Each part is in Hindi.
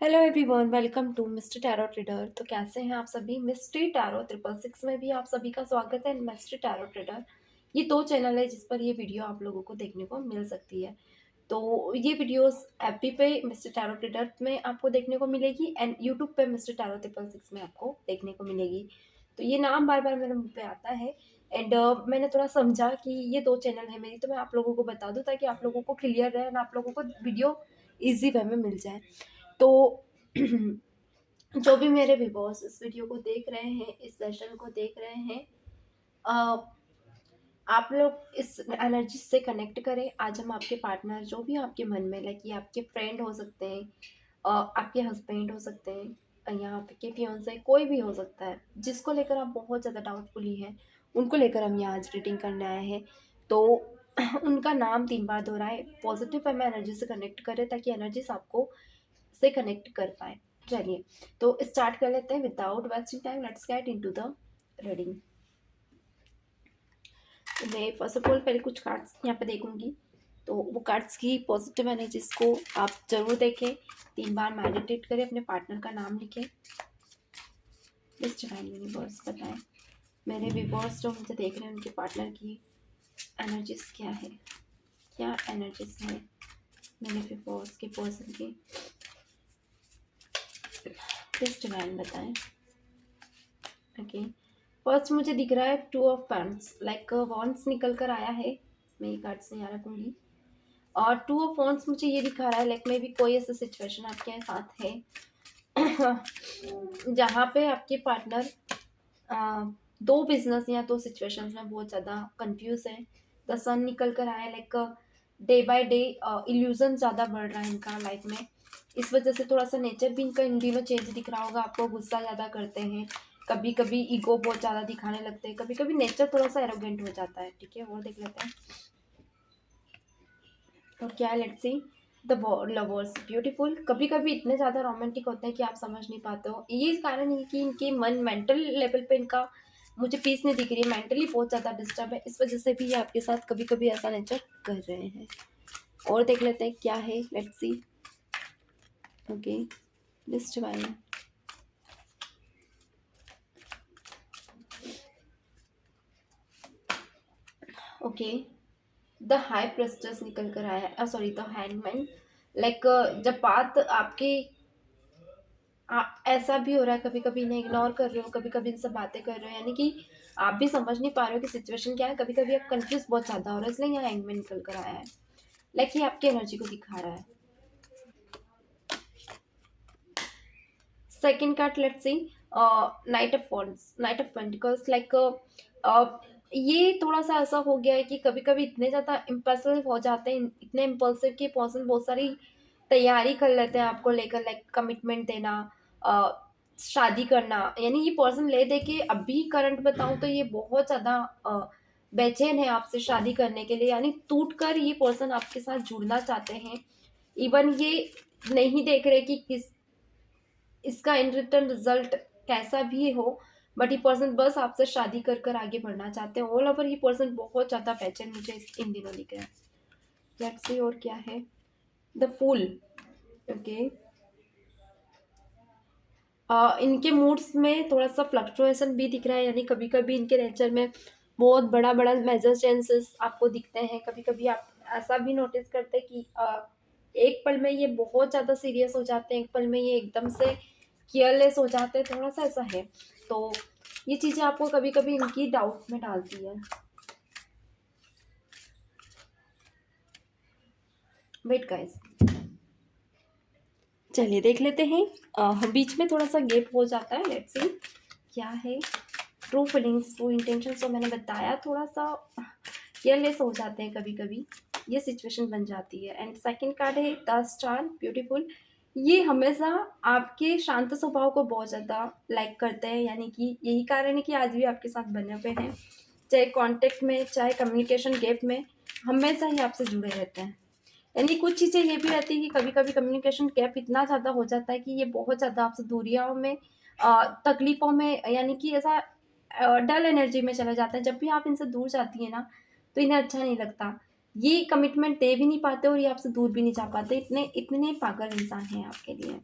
Hello everyone, welcome to mister tarot trader. तो कैसे हैं आप सभी। मिस्ट्री टैरो 666 में भी आप सभी का स्वागत है। मिस्ट्री टैरो ट्रेडर ये दो चैनल है जिस पर ये वीडियो आप लोगों को देखने को मिल सकती है। तो ये वीडियोस एफबी पे मिस्टर टैरो ट्रेडर में आपको देखने को मिलेगी एंड यूट्यूब पे मिस्टर टैरो 666 में आपको देखने को मिलेगी। तो ये नाम बार बार मेरे मुंह पे आता है एंड मैंने थोड़ा समझा कि ये दो चैनल है मेरी, तो मैं आप लोगों को बता दूं ताकि आप लोगों को क्लियर रहे एंड आप लोगों को वीडियो ईजी वे में मिल जाए। तो जो भी मेरे व्यूअर्स इस वीडियो को देख रहे हैं, इस सेशन को देख रहे हैं, अ, आप लोग इस एनर्जी से कनेक्ट करें। आज हम आपके पार्टनर जो भी आपके मन में, लाइक ये आपके फ्रेंड हो सकते हैं, आपके हस्बैंड हो सकते हैं, या आपके फियांसे, कोई भी हो सकता है जिसको लेकर आप बहुत ज़्यादा डाउटफुली हैं, उनको लेकर हम यहाँ आज रीडिंग करने आए हैं। तो उनका नाम 3 बार दोहराए, पॉजिटिव में एनर्जी से कनेक्ट करें ताकि एनर्जीज आपको से कनेक्ट कर पाए। चलिए तो स्टार्ट कर लेते हैं without wasting time. Let's get into the reading. मैं फर्स्ट ऑफ ऑल पहले कुछ कार्ड्स यहाँ पे देखूंगी, तो वो कार्ड्स की पॉजिटिव एनर्जीज को आप जरूर देखें, 3 बार मेडिटेट करें, अपने पार्टनर का नाम लिखें। प्लीज डिवाइन यूनिवर्स बताएं मेरे व्यूअर्स जो मुझे देख रहे हैं उनके पार्टनर की एनर्जीज क्या है, क्या एनर्जीज है मेरे व्यूअर्स के पर्सन की। प्लीज डिवाइन बताएं। ओके, फर्स्ट मुझे दिख रहा है 2 ऑफ वॉन्ड्स, लाइक वॉन्ड्स निकल कर आया है। मैं ये कार्ड से यहाँ रखूंगी। और 2 ऑफ वॉन्ड्स मुझे ये दिखा रहा है लाइक मे भी कोई ऐसा सिचुएशन आपके साथ है जहाँ पे आपके पार्टनर दो बिजनेस या दो सिचुएशंस में बहुत ज़्यादा कंफ्यूज है। द सन निकल कर आया, like day by day illusion ज़्यादा बढ़ रहा है इनका लाइफ में। इस वजह से थोड़ा सा नेचर भी इनका इन दिनों चेंज दिख रहा होगा आपको। गुस्सा ज़्यादा करते हैं, कभी कभी ईगो बहुत ज़्यादा दिखाने लगते हैं, कभी कभी नेचर थोड़ा सा एरोगेंट हो जाता है। ठीक है, और देख लेते हैं और क्या है। Let's see the lovers beautiful. कभी कभी इतने ज़्यादा रोमांटिक होते हैं कि आप समझ नहीं पाते हो। ये कारण है कि इनके मन मेंटल लेवल पे इनका मुझे पीस नहीं दिख रही है, मेंटली बहुत ज़्यादा डिस्टर्ब है। इस वजह से भी ये आपके साथ कभी कभी ऐसा नेचर कर रहे हैं। और देख लेते हैं क्या है। Let's see. Okay, this divine. Okay, the high प्रेस्टेस निकल कर आया है, सॉरी द हैंगमैन। लाइक जब बात आपकी ऐसा भी हो रहा है, कभी कभी इन्हें इग्नोर कर रहे हो, कभी कभी इनसे बातें कर रहे हो, यानी कि आप भी समझ नहीं पा रहे हो कि सिचुएशन क्या है। कभी कभी आप कंफ्यूज बहुत ज़्यादा हो रहा है, इसलिए यहाँ हैंगमैन निकल कर आया है। लाइक ये आपकी एनर्जी को दिखा रहा है। Second card let's see, night of wands, night of pentacles. Like ये थोड़ा सा ऐसा हो गया है कि कभी कभी इतने ज़्यादा इम्पल्सिव हो जाते हैं, इतने इम्पल्सिव कि पर्सन बहुत सारी तैयारी कर लेते हैं आपको लेकर, लाइक कमिटमेंट देना, अ, शादी करना। यानी ये पर्सन ले दे के अभी करंट बताऊं तो ये बहुत ज़्यादा बेचैन है आपसे शादी करने के लिए। यानी टूट कर ये पर्सन आपके साथ जुड़ना चाहते हैं। इवन ये नहीं देख रहे कि किस इसका इन रिटर्न रिजल्ट कैसा भी हो, बट ये पर्सन बस आपसे शादी कर कर आगे बढ़ना चाहते हैं। ऑल ओवर ये पर्सन बहुत ज़्यादा पैचन मुझे इन दिनों दिख रहा है। लेट्स सी और क्या है। The fool. ओके, इनके मूड्स में थोड़ा सा फ्लक्चुएशन भी दिख रहा है, यानी कभी कभी इनके नेचर में बहुत बड़ा बड़ा मेजर चेंजेस आपको दिखते हैं। कभी कभी आप ऐसा भी नोटिस करते हैं कि एक पल में ये बहुत ज़्यादा सीरियस हो जाते हैं, एक पल में ये एकदम से केयरलेस हो जाते हैं, थोड़ा सा ऐसा है। तो ये चीज़ें आपको कभी कभी इनकी डाउट में डालती है। वेट गाइस, चलिए देख लेते हैं। बीच में थोड़ा सा गैप हो जाता है। लेट्स सी क्या है। ट्रू फीलिंग्स, ट्रू इंटेंशन, तो मैंने बताया थोड़ा सा केयरलेस हो जाते हैं कभी कभी, ये सिचुएशन बन जाती है। एंड सेकंड कार्ड है द स्टार ब्यूटीफुल। ये हमेशा आपके शांत स्वभाव को बहुत ज़्यादा लाइक करते हैं, यानी कि यही कारण है कि आज भी आपके साथ बने हुए हैं, चाहे कांटेक्ट में चाहे कम्युनिकेशन गैप में, हमेशा ही आपसे जुड़े रहते हैं। यानी कुछ चीज़ें ये भी रहती है कि कभी कभी कम्युनिकेशन गैप इतना ज़्यादा हो जाता है कि ये बहुत ज़्यादा आपसे दूरियों में, तकलीफ़ों में, यानी कि ऐसा डल एनर्जी में चले जाते हैं। जब भी आप इनसे दूर जाती है ना तो इन्हें अच्छा नहीं लगता। ये कमिटमेंट दे भी नहीं पाते और ये आपसे दूर भी नहीं जा पाते, इतने इतने पागल इंसान हैं आपके लिए।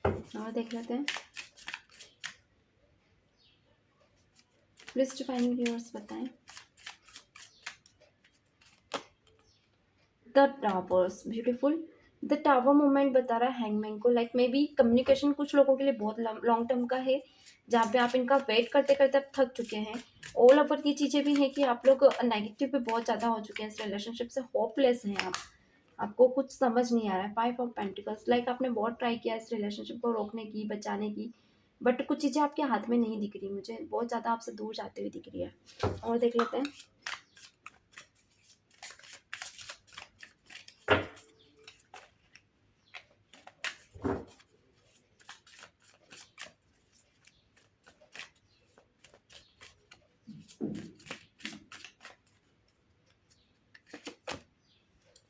और देख लेते हैं। प्लीज डिफाइनिंग व्यूअर्स बताएं। The towers beautiful. The tower movement बता रहा है हैंगमैन को, लाइक मे बी कम्युनिकेशन कुछ लोगों के लिए बहुत लॉन्ग टर्म का है, जहाँ पे आप इनका वेट करते करते आप थक चुके हैं। ऑल ओवर की चीज़ें भी हैं कि आप लोग नेगेटिव पे बहुत ज़्यादा हो चुके हैं, इस रिलेशनशिप से होपलेस हैं आप, आपको कुछ समझ नहीं आ रहा है। 5 ऑफ पेंटिकल्स, लाइक आपने बहुत ट्राई किया इस रिलेशनशिप को रोकने की, बचाने की, बट कुछ चीज़ें आपके हाथ में नहीं दिख रही, मुझे बहुत ज़्यादा आपसे दूर जाते हुए दिख रही है। और देख लेते हैं।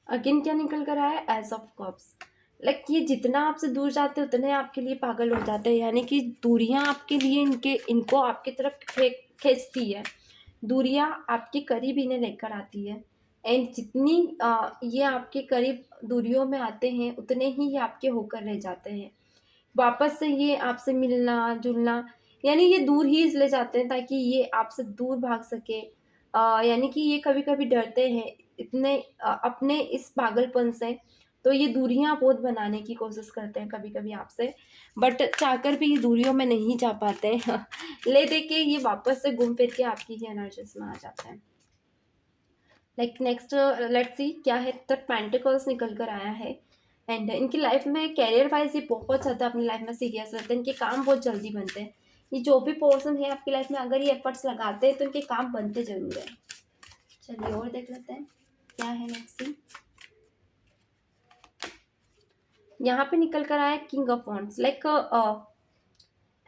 अगेन क्या निकल कर आया है, एज ऑफ कप्स। लाइक ये जितना आपसे दूर जाते हैं उतने आपके लिए पागल हो जाते हैं, यानी कि दूरियां आपके लिए इनको आपकी तरफ खींचती है, दूरियां आपके करीब इन्हें लेकर आती है। एंड जितनी ये आपके करीब दूरियों में आते हैं उतने ही ये आपके होकर रह जाते हैं। वापस से ये आपसे मिलना जुलना, यानी ये दूर ही इसलिए जाते हैं ताकि ये आपसे दूर भाग सके। यानी कि ये कभी कभी डरते हैं इतने अपने इस पागलपन से, तो ये दूरियां बहुत बनाने की कोशिश करते हैं कभी कभी आपसे, बट चाहकर भी ये दूरियों में नहीं जा पाते हैं। ले दे के ये वापस से घूम फिर के आपकी ही एनर्जीज में आ जाते हैं। लाइक नेक्स्ट लेट्स सी क्या है। द पेंटिकल्स निकल कर आया है। एंड इनकी लाइफ में कैरियर वाइज ये बहुत ज़्यादा अपनी लाइफ में सीरियस रहते हैं, इनके काम बहुत जल्दी बनते हैं। ये जो भी पर्सन है आपकी लाइफ में अगर ये एफर्ट्स लगाते हैं तो इनके काम बनते जरूर है। चलिए और देख लेते हैं क्या है नेक्स्ट सीन। यहाँ पे निकल कर आया किंग ऑफ वॉन्ड्स। लाइक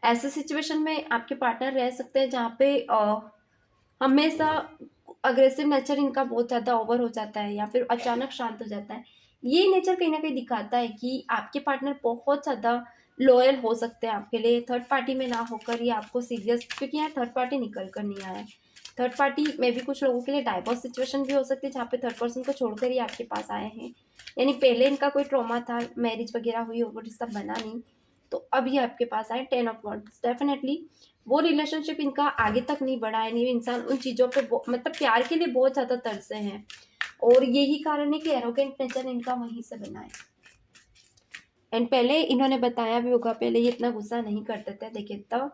ऐसे सिचुएशन में आपके पार्टनर रह सकते हैं जहाँ पे हमेशा अग्रेसिव नेचर इनका बहुत ज़्यादा ओवर हो जाता है या फिर अचानक शांत हो जाता है। ये नेचर कहीं ना कहीं दिखाता है कि आपके पार्टनर बहुत ज़्यादा लॉयल हो सकते हैं आपके लिए, थर्ड पार्टी में ना होकर ये आपको सीरियस, क्योंकि यहाँ थर्ड पार्टी निकल कर नहीं आया है। थर्ड पार्टी में भी कुछ लोगों के लिए डाइवोर्स सिचुएशन भी हो सकती है जहाँ पे थर्ड पर्सन को छोड़कर ही आपके पास आए हैं, यानी पहले इनका कोई ट्रॉमा था, मैरिज वगैरह हुई वो रिश्ता बना नहीं, तो अब ये आपके पास आए 10 ऑफ वॉन्ड्स। डेफिनेटली वो रिलेशनशिप इनका आगे तक नहीं बढ़ा है, नहीं इंसान उन चीज़ों पे मतलब प्यार के लिए बहुत ज़्यादा तरसे हैं, और यही कारण है कि एरोगेंट नेचर इनका वहीं से बना है। एंड पहले इन्होंने बताया भी होगा, पहले ये इतना गुस्सा नहीं करते थे। देखिए द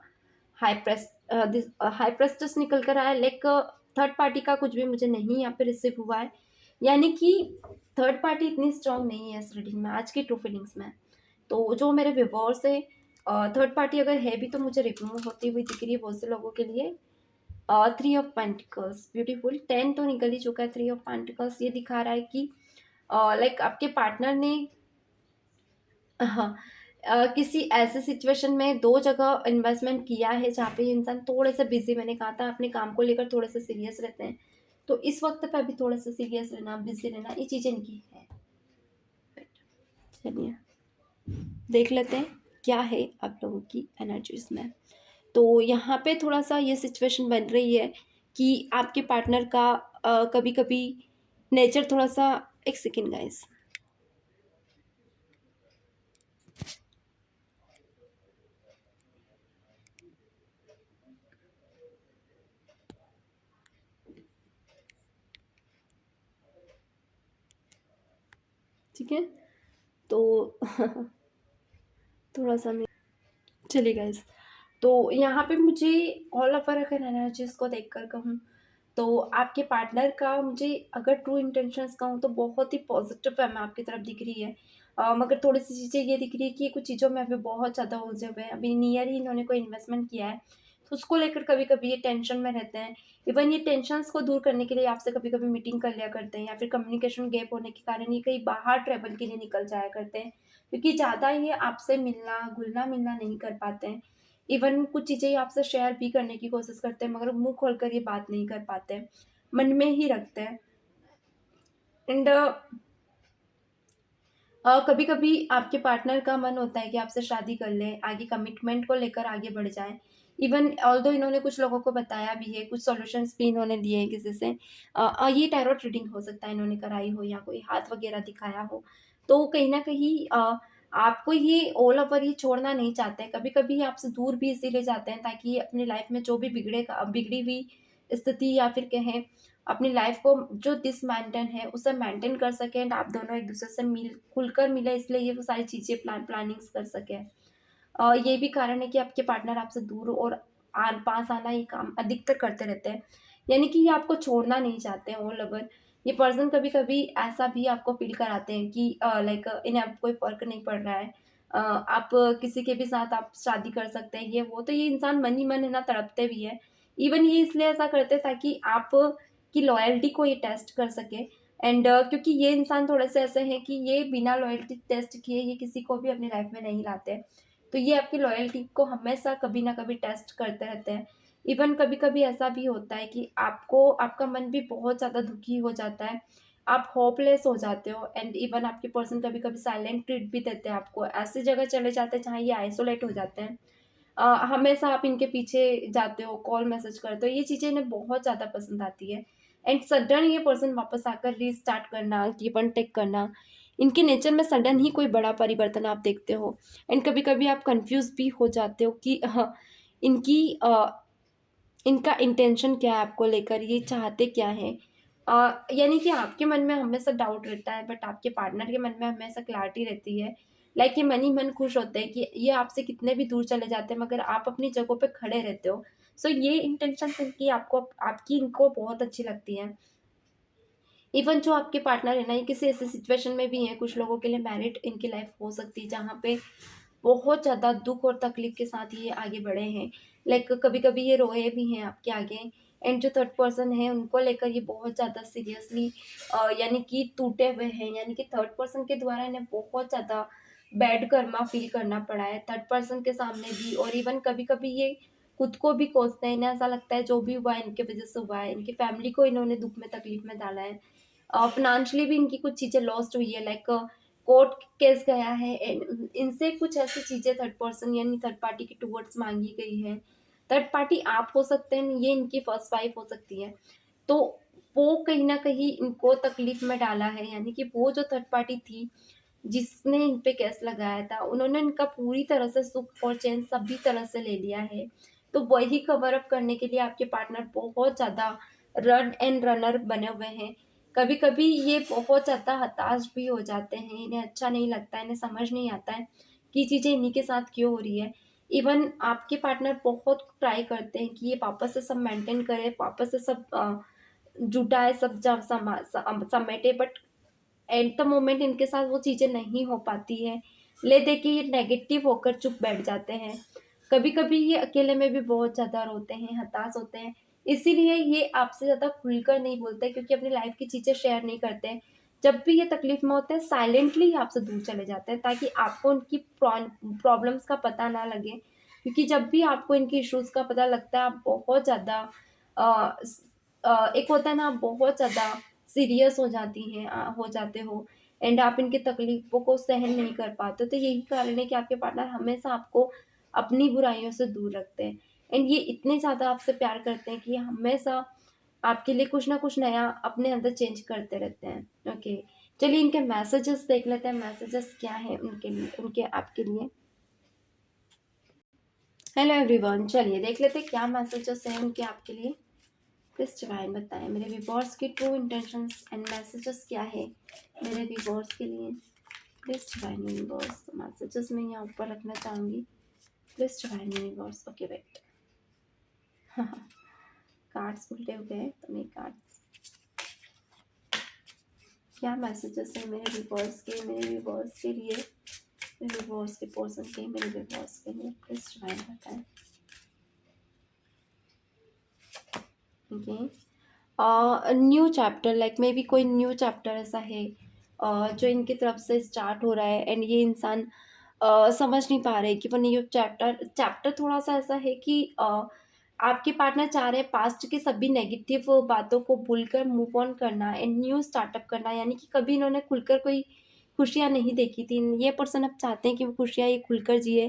हाई प्रेस्टेस निकल कर आया। लाइक थर्ड पार्टी का कुछ भी मुझे नहीं यहाँ पे रिसीव हुआ है, यानी कि थर्ड पार्टी इतनी स्ट्रांग नहीं है इस रीडिंग में, आज की ट्रू फीलिंग्स में। तो जो मेरे व्यूअर्स है, थर्ड पार्टी अगर है भी तो मुझे रिमूव होती हुई दिख रही है बहुत से लोगों के लिए। 3 ऑफ पेंटिकल्स ब्यूटीफुल। 10 तो निकल ही चुका है, 3 ऑफ पेंटिकल्स ये दिखा रहा है कि लाइक आपके पार्टनर ने हाँ किसी ऐसे सिचुएशन में दो जगह इन्वेस्टमेंट किया है जहाँ पे इंसान थोड़े से बिजी, मैंने कहा था अपने काम को लेकर थोड़े से सीरियस रहते हैं, तो इस वक्त पे अभी थोड़ा सा सीरियस रहना, बिजी रहना, ये चीज़ें इनकी है। चलिए देख लेते हैं क्या है आप लोगों की एनर्जीज में। तो यहाँ पे थोड़ा सा ये सिचुएशन बन रही है कि आपके पार्टनर का कभी कभी नेचर थोड़ा सा, एक सेकेंड गाइस, ठीक है तो थोड़ा सा मैं, चलिए गाइस, तो यहाँ पे मुझे ऑल ओवर अगर एनर्जीज को देखकर कहूँ तो आपके पार्टनर का मुझे अगर ट्रू इंटेंशंस कहूँ तो बहुत ही पॉजिटिव है, मैं आपकी तरफ दिख रही है। मगर थोड़ी सी चीज़ें ये दिख रही है कि कुछ चीज़ों में अभी बहुत ज़्यादा उलझे हुए हैं, अभी नियर ही इन्होंने कोई इन्वेस्टमेंट किया है तो उसको लेकर कभी कभी ये टेंशन में रहते हैं। इवन ये टेंशन्स को दूर करने के लिए आपसे कभी कभी मीटिंग कर लिया करते हैं, या फिर कम्युनिकेशन गैप होने के कारण ये कहीं बाहर ट्रेवल के लिए निकल जाया करते हैं, क्योंकि ज़्यादा ये आपसे मिलना घुलना मिलना नहीं कर पाते हैं। इवन कुछ चीज़ें आपसे शेयर भी करने की कोशिश करते हैं मगर मुंह खोलकर ये बात नहीं कर पाते हैं, मन में ही रखते हैं। एंड कभी कभी आपके पार्टनर का मन होता है कि आपसे शादी कर ले, आगे कमिटमेंट को लेकर आगे बढ़ जाए। इवन ऑल्दो इन्होंने कुछ लोगों को बताया भी है, कुछ सॉल्यूशंस भी इन्होंने दिए हैं किसी से। ये टैरोट रीडिंग हो सकता है इन्होंने कराई हो या कोई हाथ वगैरह दिखाया हो, तो कहीं ना कहीं आपको ये ऑल ओवर ये छोड़ना नहीं चाहते हैं, कभी-कभी आपसे दूर भी इसीलिए जाते हैं ताकि ये अपनी लाइफ में जो भी बिगड़ी हुई स्थिति या फिर कहें अपनी लाइफ को जो डिसमेंटेन है उसे मेंटेन कर सकें एंड आप दोनों एक-दूसरे से खुलकर मिले, इसलिए ये वो सारी चीज़ें प्लानिंग्स कर सकें। ये भी कारण है कि आपके पार्टनर आपसे दूर और पास आना ये काम अधिकतर करते रहते हैं। यानी कि ये आपको छोड़ना नहीं चाहते हैं ऑल ओवर। ये पर्सन कभी-कभी ऐसा भी आपको फ़ील कराते हैं कि लाइक इन्हें अब कोई फ़र्क नहीं पड़ रहा है। आप किसी के भी साथ आप शादी कर सकते हैं, ये वो। तो ये इंसान मन ही मन है ना तड़पते भी हैं। इवन ये इसलिए ऐसा करते हैं ताकि आप की लॉयल्टी को ये टेस्ट कर सके एंड क्योंकि ये इंसान थोड़े-से ऐसे हैं कि ये बिना लॉयल्टी टेस्ट किए ये किसी को भी अपनी लाइफ़ में नहीं लाते। तो ये आपकी लॉयल्टी को हमेशा कभी ना कभी टेस्ट करते रहते हैं। इवन कभी-कभी ऐसा भी होता है कि आपको आपका मन भी बहुत ज़्यादा दुखी हो जाता है। आप होपलेस हो जाते हो एंड इवन आपके पर्सन कभी-कभी साइलेंट ट्रीट भी देते हैं आपको। ऐसी जगह चले जाते हैं जहाँ ये आइसोलेट हो जाते हैं। हमेशा आप इनके पीछे जाते हो, कॉल मैसेज करते हो, ये चीज़ें इन्हें बहुत ज़्यादा पसंद आती है। एंड सडन ये पर्सन वापस आकर रीस्टार्ट करना, गिव एंड टेक करना, इनके नेचर में सडन ही कोई बड़ा परिवर्तन आप देखते हो। एंड कभी-कभी आप कन्फ्यूज़ भी हो जाते हो कि इनकी इनका इंटेंशन क्या है आपको लेकर, ये चाहते क्या हैं? यानी कि आपके मन में हमेशा डाउट रहता है बट आपके पार्टनर के मन में हमेशा क्लैरिटी रहती है। लाइक ये मन ही मन खुश होते हैं कि ये आपसे कितने भी दूर चले जाते हैं मगर आप अपनी जगहों पे खड़े रहते हो। सो ये इंटेंशंस इनकी आपकी इनको बहुत अच्छी लगती हैं। इवन जो आपके पार्टनर है ना, ये किसी ऐसी सिचुएशन में भी हैं, कुछ लोगों के लिए मैरिड इनकी लाइफ हो सकती है जहाँ पे बहुत ज़्यादा दुःख और तकलीफ़ के साथ ये आगे बढ़े हैं। लाइक कभी-कभी ये रोए भी हैं आपके आगे एंड जो थर्ड पर्सन है उनको लेकर ये बहुत ज़्यादा सीरियसली यानी कि टूटे हुए हैं, यानी कि थर्ड पर्सन के द्वारा इन्हें बहुत ज़्यादा बैड कर्मा फ़ील करना पड़ा है थर्ड पर्सन के सामने भी और इवन कभी-कभी ये खुद को भी कोसते हैं। इन्हें ऐसा लगता है जो भी हुआ है इनकी वज़ह से हुआ है, इनकी फैमिली को इन्होंने दुःख में तकलीफ़ में डाला है। फ़ाइनेंशियली भी इनकी कुछ चीज़ें लॉस्ट हुई है लाइक कोर्ट केस गया है एंड इनसे कुछ ऐसी चीज़ें थर्ड पर्सन यानी थर्ड पार्टी के टुवर्ड्स माँगी गई हैं। थर्ड पार्टी आप हो सकते हैं, ये इनकी फर्स्ट वाइफ हो सकती है। तो वो कहीं न कहीं इनको तकलीफ़ में डाला है, यानी कि वो जो थर्ड पार्टी थी, जिसने इन पे केस लगाया था, उन्होंने इनका पूरी तरह से सुख और चैन सभी तरह से ले लिया है। तो वही कवर अप करने के लिए आपके पार्टनर बहुत ज़्यादा रन एंड रनर बने हुए हैं। कभी-कभी ये बहुत ज़्यादा हताश भी हो जाते हैं, इन्हें अच्छा नहीं लगता है, इन्हें समझ नहीं आता है कि चीज़ें इन्हीं के साथ क्यों हो रही है। इवन आपके पार्टनर बहुत ट्राई करते हैं कि ये वापस से सब मेंटेन करे, वापस से सब जुटाए, सब समेटे बट एट द मोमेंट इनके साथ वो चीज़ें नहीं हो पाती हैं। ले दे के ये नेगेटिव होकर चुप बैठ जाते हैं। कभी-कभी ये अकेले में भी बहुत ज़्यादा रोते हैं, हताश होते हैं। इसीलिए ये आपसे ज़्यादा खुलकर नहीं बोलते क्योंकि अपनी लाइफ़ की चीज़ें शेयर नहीं करते हैं। जब भी ये तकलीफ़ में होते हैं साइलेंटली ही आपसे दूर चले जाते हैं ताकि आपको उनकी प्रॉब्लम्स का पता ना लगे। क्योंकि जब भी आपको इनके इश्यूज़ का पता लगता है आप बहुत ज़्यादा एक होता है ना, आप बहुत ज़्यादा सीरियस हो जाते हो एंड आप इनकी तकलीफ़ों को सहन नहीं कर पाते। तो यही कारण है कि आपके पार्टनर हमेशा आपको अपनी बुराइयों से दूर रखते हैं एंड ये इतने ज़्यादा आपसे प्यार करते हैं कि ये हमेशा आपके लिए कुछ ना कुछ नया अपने अंदर चेंज करते रहते हैं। ओके, चलिए इनके मैसेजेस देख लेते हैं, मैसेजेस क्या हैं उनके लिए, उनके आपके लिए। हेलो एवरीवन, चलिए देख लेते हैं क्या मैसेजेस हैं उनके आपके लिए। प्लीज़ डिवाइन बताएं मेरे व्यूअर्स की ट्रू इंटेंशंस एंड मैसेजेस क्या है मेरे व्यूअर्स के लिए। प्लीज़ डिवाइन यूनिवर्स, तो मैसेजेस मैं यहाँ ऊपर रखना चाहूँगी। Please divine universe. Okay wait, cards उल्टे हो गए तो मैं कार्ड्स, क्या मैसेजेस है मेरे व्यूअर्स के लिए, मेरे व्यूअर्स के पर्सन के, मेरे व्यूअर्स के लिए। प्लीज़ डिवाइन बताएं। New chapter, like may be कोई न्यू चैप्टर ऐसा है जो इनकी तरफ से स्टार्ट हो रहा है एंड ये इंसान समझ नहीं पा रहे कि वो न्यू चैप्टर चैप्टर थोड़ा सा ऐसा है कि आपके पार्टनर चाह रहे हैं पास्ट की सभी नेगेटिव बातों को भूलकर मूव ऑन करना एंड न्यू स्टार्टअप करना। यानी कि कभी इन्होंने खुलकर कोई खुशियाँ नहीं देखी थी, ये पर्सन अब चाहते हैं कि वो खुशियाँ ये खुलकर जिए,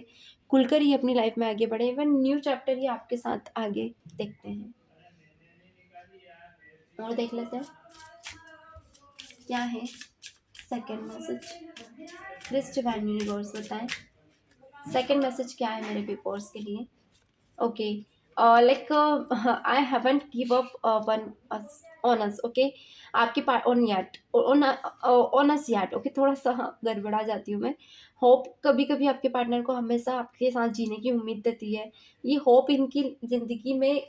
खुलकर ही अपनी लाइफ में आगे बढ़े। इवन न्यू चैप्टर ही आपके साथ आगे देखते हैं और देख लेते हैं क्या है। Second message, please divine universe बताएं सेकंड मैसेज क्या है मेरे व्यूअर्स के लिए। Okay, like I haven't give up on us, okay, आपके पास on yet on us yet, okay, थोड़ा सा गड़बड़ा जाती हूँ मैं। होप कभी कभी आपके पार्टनर को हमेशा आपके साथ जीने की उम्मीद देती है। ये होप इनकी ज़िंदगी में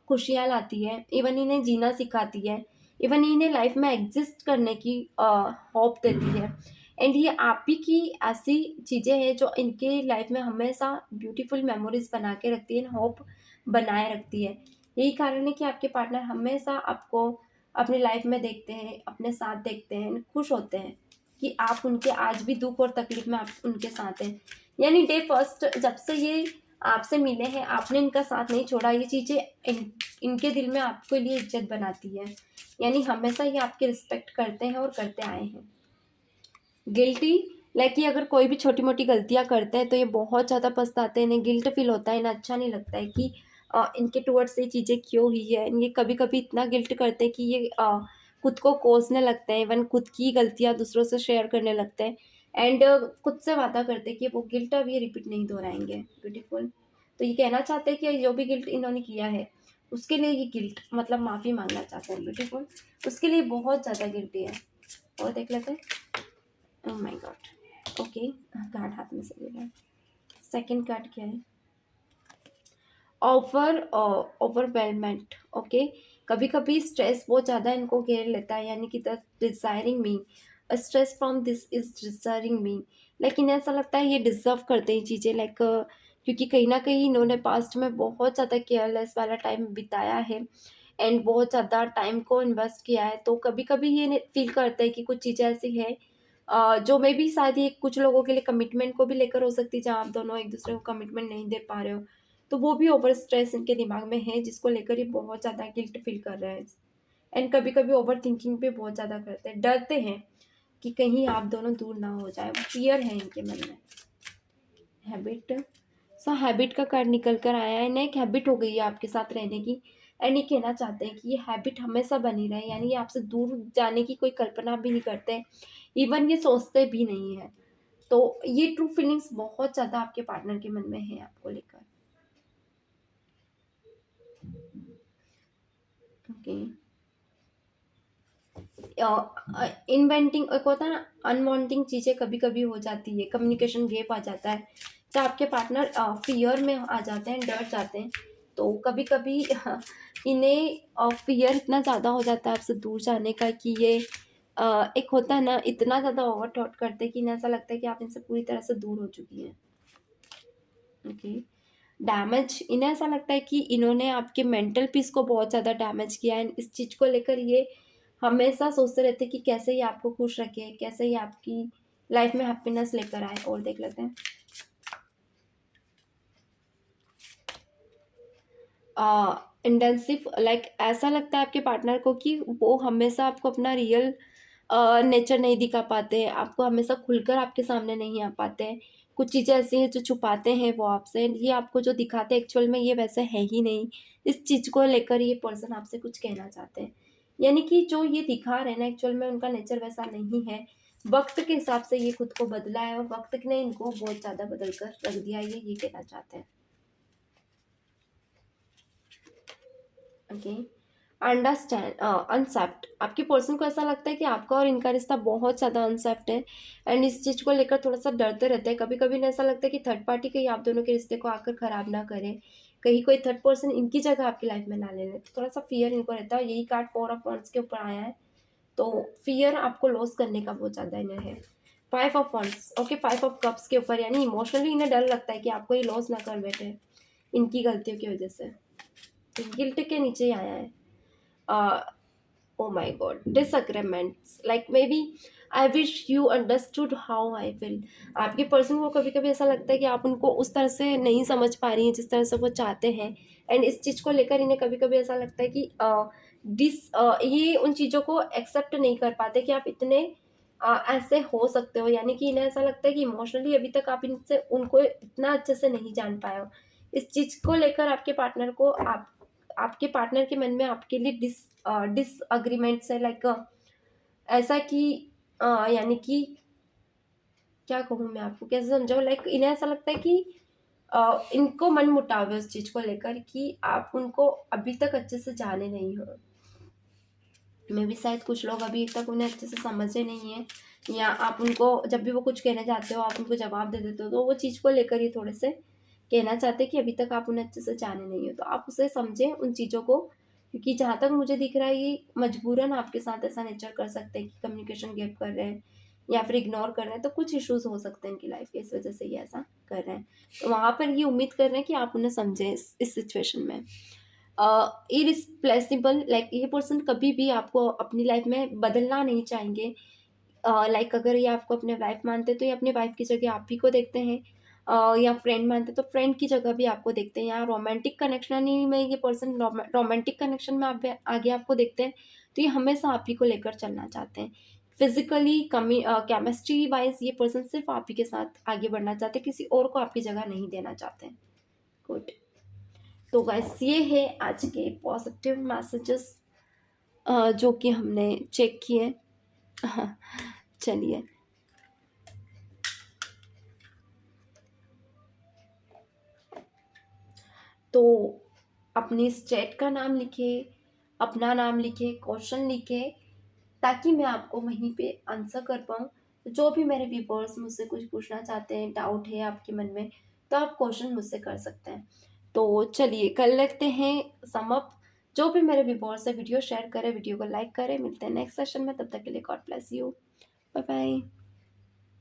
खुशियाँ लाती है, इवन इन्हें जीना सिखाती है, इवन इन्हें लाइफ में एग्जिस्ट करने की होप देती है। एंड ये आप ही की ऐसी चीज़ें हैं जो इनके लाइफ में हमेशा ब्यूटीफुल मेमोरीज बना के रखती है, होप बनाए रखती है। यही कारण है कि आपके पार्टनर हमेशा आपको अपने लाइफ में देखते हैं, अपने साथ देखते हैं, खुश होते हैं कि आप उनके आज भी दुख और तकलीफ में आप उनके साथ हैं। यानी डे फर्स्ट जब से ये आपसे मिले हैं, आपने इनका साथ नहीं छोड़ा, ये चीज़ें इनके दिल में आपके लिए इज्जत बनाती है। यानी हमेशा ये आपकी रिस्पेक्ट करते हैं और करते आए हैं। गिल्टी, लाइक ये अगर कोई भी छोटी मोटी गलतियां करते हैं तो ये बहुत ज़्यादा पछताते हैं, इन्हें गिल्ट फील होता है, इन्हें अच्छा नहीं लगता है कि इनके टुवर्ड्स ये चीज़ें क्यों हुई है। ये कभी कभी इतना गिल्ट करते हैं कि ये खुद को कोसने लगते हैं, इवन खुद की गलतियां दूसरों से शेयर करने लगते हैं। एंड खुद से वादा करते हैं कि वो गिल्ट अब ये रिपीट नहीं दोहराएंगे। ब्यूटीफुल। तो ये कहना चाहते हैं कि जो भी गिल्ट इन्होंने किया है उसके लिए ये गिल्ट मतलब माफ़ी मांगना चाहते हैं। ब्यूटीफुल। उसके लिए बहुत ज़्यादा गिल्टी है। और देख लेते हैं। Oh my God, okay, card हाथ में से गिरा। सेकंड कार्ड क्या है? ओवरवेलमेंट, ओके, कभी कभी स्ट्रेस बहुत ज़्यादा इनको घेर लेता है, यानी कि the desiring me, stress from this is desiring me, लेकिन ऐसा लगता है ये डिजर्व करते हैं चीज़ें, लाइक क्योंकि कहीं ना कहीं इन्होंने पास्ट में बहुत ज़्यादा केयरलेस वाला टाइम बिताया है एंड बहुत ज़्यादा टाइम को इन्वेस्ट किया है। तो कभी कभी ये फील करते हैं कि कुछ चीज़ें ऐसी है जो मे बी शायद ये कुछ लोगों के लिए कमिटमेंट को भी लेकर हो सकती है, जहाँ आप दोनों एक दूसरे को कमिटमेंट नहीं दे पा रहे हो। तो वो भी ओवर स्ट्रेस इनके दिमाग में है, जिसको लेकर ये बहुत ज़्यादा गिल्ट फील कर रहे हैं। एंड कभी कभी ओवर थिंकिंग भी बहुत ज़्यादा करते हैं, डरते हैं कि कहीं आप दोनों दूर ना हो जाए, फियर है इनके मन में। हैबिट, सो हैबिट का कार्ड निकल कर आया है, इन्हें एक हैबिट हो गई है आपके साथ रहने की। एंड ये कहना चाहते हैं कि ये हैबिट हमेशा बनी रहे, यानी ये आपसे दूर जाने की कोई कल्पना भी नहीं करते, इवन ये सोचते भी नहीं है। तो ये ट्रू फीलिंग्स बहुत ज़्यादा आपके पार्टनर के मन में है आपको लेकर। ओके, इन्वेंटिंग एक होता है ना, अनवांटिंग चीज़ें कभी कभी हो जाती है, कम्युनिकेशन गैप आ जाता है, तो आपके पार्टनर फियर में आ जाते हैं, डर जाते हैं। तो कभी कभी इन्हें फियर इतना ज़्यादा हो जाता है आपसे दूर जाने का कि ये एक होता है ना, इतना ज़्यादा ओवर थॉट करते हैं कि इन्हें ऐसा लगता है कि आप इनसे पूरी तरह से दूर हो चुकी हैं। ओके, डैमेज, इन्हें ऐसा लगता है कि इन्होंने आपके मेंटल पीस को बहुत ज़्यादा डैमेज किया है। इस चीज़ को लेकर ये हमेशा सोचते रहते हैं कि कैसे ये आपको खुश रखे, कैसे ये आपकी लाइफ में हैप्पीनेस लेकर आए। और देख लेते हैं। इंटेंसिव, लाइक ऐसा लगता है आपके पार्टनर को कि वो हमेशा आपको अपना रियल नेचर नहीं दिखा पाते हैं, आपको हमेशा खुलकर आपके सामने नहीं आ पाते हैं। कुछ चीज़ें ऐसी हैं जो छुपाते हैं वो आपसे, ये आपको जो दिखाते हैं एक्चुअल में ये वैसे है ही नहीं। इस चीज़ को लेकर ये पर्सन आपसे कुछ कहना चाहते हैं, यानी कि जो ये दिखा रहे हैं ना एक्चुअल में उनका नेचर वैसा नहीं है। वक्त के हिसाब से ये खुद को बदला है और वक्त ने इनको बहुत ज़्यादा बदल कर रख दिया है, ये कहना चाहते हैं। ओके, अंडरस्टैंड, अनसेप्ट, आपके पर्सन को ऐसा लगता है कि आपका और इनका रिश्ता बहुत ज़्यादा अनसेप्ट है एंड इस चीज़ को लेकर थोड़ा सा डरते रहते हैं। कभी कभी ऐसा लगता है कि थर्ड पार्टी कहीं आप दोनों के रिश्ते को आकर ख़राब ना करे, कहीं कोई थर्ड पर्सन इनकी जगह आपकी लाइफ में ना ले ले, तो थोड़ा सा फियर इनको रहता है। यही कार्ड 4 ऑफ वंड्स के ऊपर आया है, तो फियर आपको लॉस करने का बहुत ज़्यादा इन्हें है। 5 of wands, okay, 5 of cups के ऊपर, यानी इमोशनली इन्हें डर लगता है कि आपको ये लॉस ना कर बैठे इनकी गलतियों की वजह से। गिल्ट के नीचे ही आया है। Oh my god, disagreements, like maybe I wish you understood how I feel। आपके पर्सन को कभी कभी ऐसा लगता है कि आप उनको उस तरह से नहीं समझ पा रही हैं जिस तरह से वो चाहते हैं। एंड इस चीज़ को लेकर इन्हें कभी कभी ऐसा लगता है कि ये उन चीज़ों को एक्सेप्ट नहीं कर पाते कि आप इतने ऐसे हो सकते हो, यानी कि इन्हें ऐसा लगता है कि इमोशनली अभी तक आप इनसे उनको इतना अच्छे से नहीं जान पाए हो। इस चीज़ को लेकर आपके पार्टनर को आपके पार्टनर के मन में आपके लिए डिसअग्रीमेंट्स है, लाइक ऐसा कि यानी कि क्या कहूँ मैं आपको, कैसे समझाऊँ, लाइक इन्हें ऐसा लगता है कि इनको मनमुटाव है उस चीज़ को लेकर कि आप उनको अभी तक अच्छे से जाने नहीं हो। मे बी शायद कुछ लोग अभी तक उन्हें अच्छे से समझे नहीं हैं, या आप उनको जब भी वो कुछ कहने जाते हो आप उनको जवाब दे देते हो, तो वो चीज़ को लेकर ही थोड़े से कहना चाहते हैं कि अभी तक आप उन्हें अच्छे से जाने नहीं हो। तो आप उसे समझें उन चीज़ों को, क्योंकि जहाँ तक मुझे दिख रहा है ये मजबूरन आपके साथ ऐसा नेचर कर सकते हैं कि कम्युनिकेशन गैप कर रहे हैं या फिर इग्नोर कर रहे हैं, तो कुछ इश्यूज़ हो सकते हैं इनकी लाइफ के, इस वजह से ये ऐसा कर रहे हैं। तो वहाँ पर ये उम्मीद कर रहे हैं कि आप उन्हें समझें इस सिचुएशन में। इरिप्लेसिबल, लाइक ये पर्सन कभी भी आपको अपनी लाइफ में बदलना नहीं चाहेंगे। लाइक अगर ये आपको अपने वाइफ मानते हैं तो ये अपनी वाइफ की जगह आप ही को देखते हैं, या फ्रेंड मानते हैं तो फ्रेंड की जगह भी आपको देखते हैं, या रोमांटिक कनेक्शन ही में ये पर्सन रोमांटिक कनेक्शन में आप आगे आपको देखते हैं, तो ये हमेशा आप ही को लेकर चलना चाहते हैं। फिजिकली केमिस्ट्री वाइज ये पर्सन सिर्फ आप ही के साथ आगे बढ़ना चाहते हैं, किसी और को आपकी जगह नहीं देना चाहते हैं। गुड। तो गाइस ये है आज के पॉजिटिव मैसेजेस जो कि हमने चेक किए। हाँ, चलिए। तो अपनी स्टेट का नाम लिखे, अपना नाम लिखे, क्वेश्चन लिखे, ताकि मैं आपको वहीं पे आंसर कर पाऊँ। जो भी मेरे व्यूअर्स मुझसे कुछ पूछना चाहते हैं, डाउट है आपके मन में, तो आप क्वेश्चन मुझसे कर सकते हैं। तो चलिए कर लेते हैं सम अप। जो भी मेरे व्यूअर्स है वीडियो शेयर करें, वीडियो को लाइक करें। मिलते हैं नेक्स्ट सेशन में, तब तक के लिए God bless you. Bye bye.